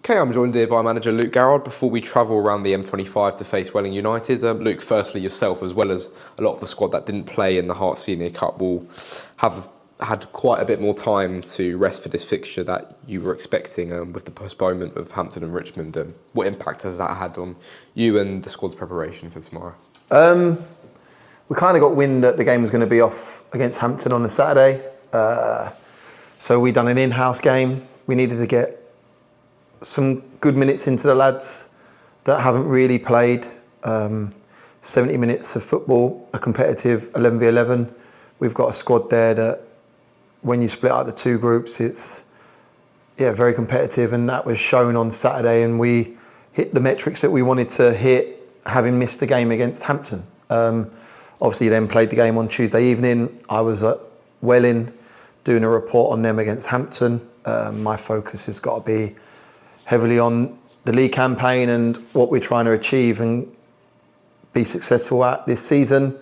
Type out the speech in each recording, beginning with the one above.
Okay, I'm joined here by manager Luke Garrard. Before we travel around the M25 to face Welling United, Luke, firstly yourself, as well as a lot of the squad that didn't play in the Heart Senior Cup, will have had quite a bit more time to rest for this fixture that you were expecting with the postponement of Hampton and Richmond. What impact has that had on you and the squad's preparation for tomorrow? We kind of got wind that the game was going to be off against Hampton on a Saturday. So we done an in-house game. We needed to get some good minutes into the lads that haven't really played 70 minutes of football, a competitive 11v11. We've got a squad there that when you split out the two groups, it's very competitive, and that was shown on Saturday, and we hit the metrics that we wanted to hit, having missed the game against Hampton. Obviously then played the game on Tuesday evening. I was at Welling doing a report on them against Hampton. My focus has got to be heavily on the league campaign and what we're trying to achieve and be successful at this season.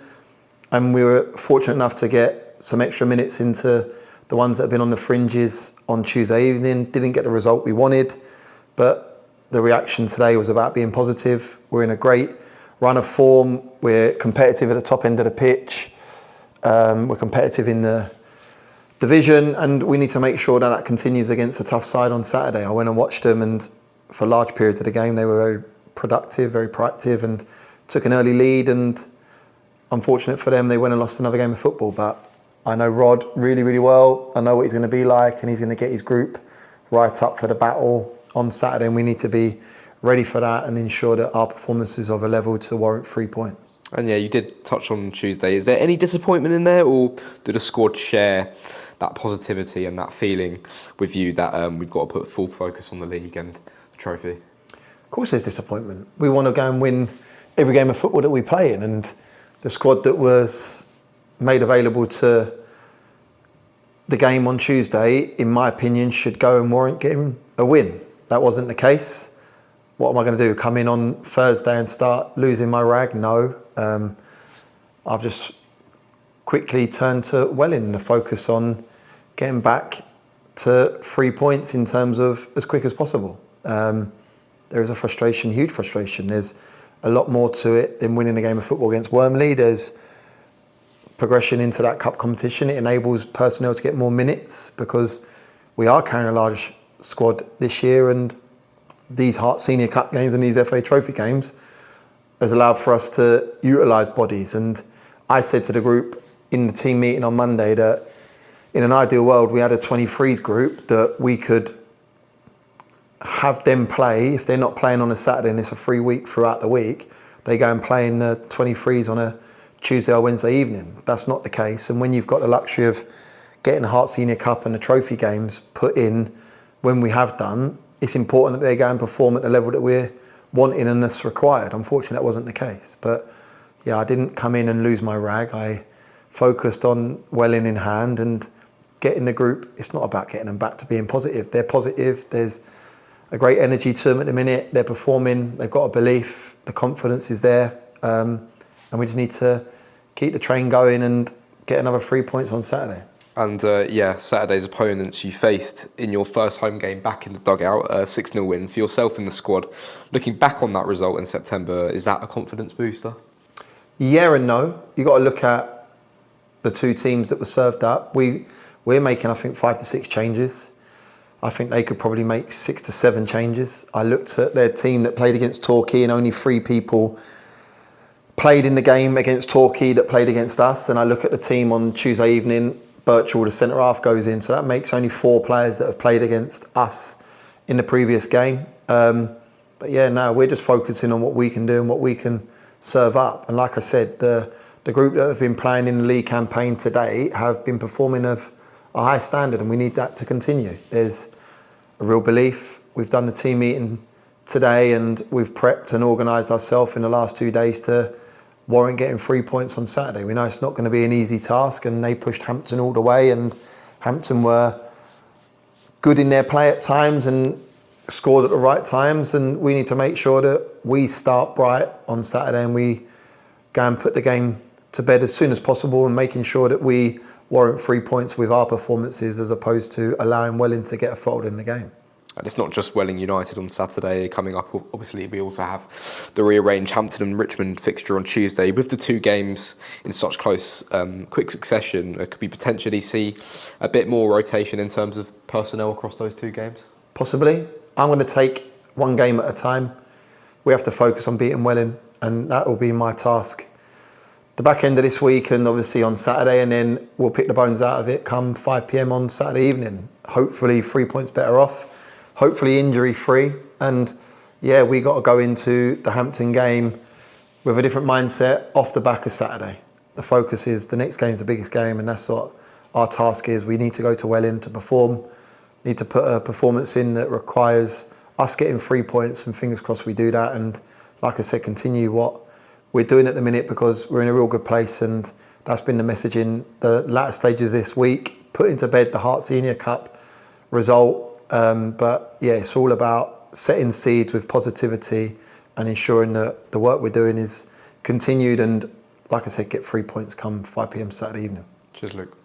And we were fortunate enough to get some extra minutes into the ones that have been on the fringes on Tuesday evening. Didn't get the result we wanted, but the reaction today was about being positive. We're in a great run of form. We're competitive at the top end of the pitch. We're competitive in the division, and we need to make sure that that continues against a tough side on Saturday. I went and watched them, and for large periods of the game they were very productive, very proactive, and took an early lead, and unfortunate for them they went and lost another game of football. But I know Rod really, really well. I know what he's going to be like, and he's going to get his group right up for the battle on Saturday, and we need to be ready for that and ensure that our performance is of a level to warrant 3 points. And yeah, you did touch on Tuesday. Is there any disappointment in there, or did the squad share that positivity and that feeling with you that we've got to put full focus on the league and the trophy? Of course there's disappointment. We want to go and win every game of football that we play in, and the squad that was made available to the game on Tuesday, in my opinion, should go and warrant getting a win. That wasn't the case. What am I going to do? Come in on Thursday and start losing my rag? No. I've just quickly turned to Welling, the focus on getting back to 3 points in terms of as quick as possible. There is a frustration, huge frustration. There's a lot more to it than winning a game of football against Wormley. There's progression into that cup competition. It enables personnel to get more minutes because we are carrying a large squad this year, and these Heart Senior Cup games and these FA Trophy games has allowed for us to utilise bodies. And I said to the group in the team meeting on Monday that in an ideal world we had a 23s group that we could have them play. If they're not playing on a Saturday and it's a free week throughout the week, they go and play in the 23s on a Tuesday or Wednesday evening. That's not the case. And when you've got the luxury of getting the Heart Senior Cup and the trophy games put in when we have done, it's important that they go and perform at the level that we're wanting and that's required. Unfortunately, that wasn't the case. But yeah, I didn't come in and lose my rag. I focused on Welling in hand and getting the group. It's not about getting them back to being positive. They're positive. There's a great energy to them at the minute. They're performing. They've got a belief. The confidence is there. And we just need to keep the train going and get another 3 points on Saturday. And Saturday's opponents you faced in your first home game back in the dugout, 6-0 win for yourself in the squad. Looking back on that result in September, is that a confidence booster? Yeah and no. You've got to look at the two teams that were served up. We're making, I think, 5 to 6 changes. I think they could probably make 6 to 7 changes. I looked at their team that played against Torquay, and only 3 people played in the game against Torquay that played against us. And I look at the team on Tuesday evening. Birchall, the centre half, goes in, so that makes only 4 players that have played against us in the previous game. But yeah, no, we're just focusing on what we can do and what we can serve up. And like I said, the group that have been playing in the league campaign today have been performing of a high standard, and we need that to continue. There's a real belief. We've done the team meeting today, and we've prepped and organised ourselves in the last 2 days to warrant getting 3 points on Saturday. We know it's not going to be an easy task, and they pushed Hampton all the way, and Hampton were good in their play at times and scored at the right times, and we need to make sure that we start bright on Saturday and we go and put the game to bed as soon as possible, and making sure that we warrant 3 points with our performances as opposed to allowing Welling to get a fold in the game. And it's not just Welling United on Saturday coming up. Obviously, we also have the rearranged Hampton and Richmond fixture on Tuesday. With the two games in such close, quick succession, could we potentially see a bit more rotation in terms of personnel across those two games? Possibly. I'm going to take one game at a time. We have to focus on beating Welling, and that will be my task. The back end of this week and obviously on Saturday, and then we'll pick the bones out of it come 5 p.m. on Saturday evening. Hopefully 3 points better off. Hopefully injury free, and yeah, we got to go into the Hampton game with a different mindset off the back of Saturday. The focus is the next game is the biggest game, and that's what our task is. We need to go to Welling to perform, need to put a performance in that requires us getting 3 points, and fingers crossed we do that. And like I said, continue what we're doing at the minute, because we're in a real good place, and that's been the message in the latter stages this week. Putting to bed the Heart Senior Cup result. But yeah, it's all about setting seeds with positivity and ensuring that the work we're doing is continued, and like I said, get 3 points come 5 p.m. Saturday evening. Cheers, Luke.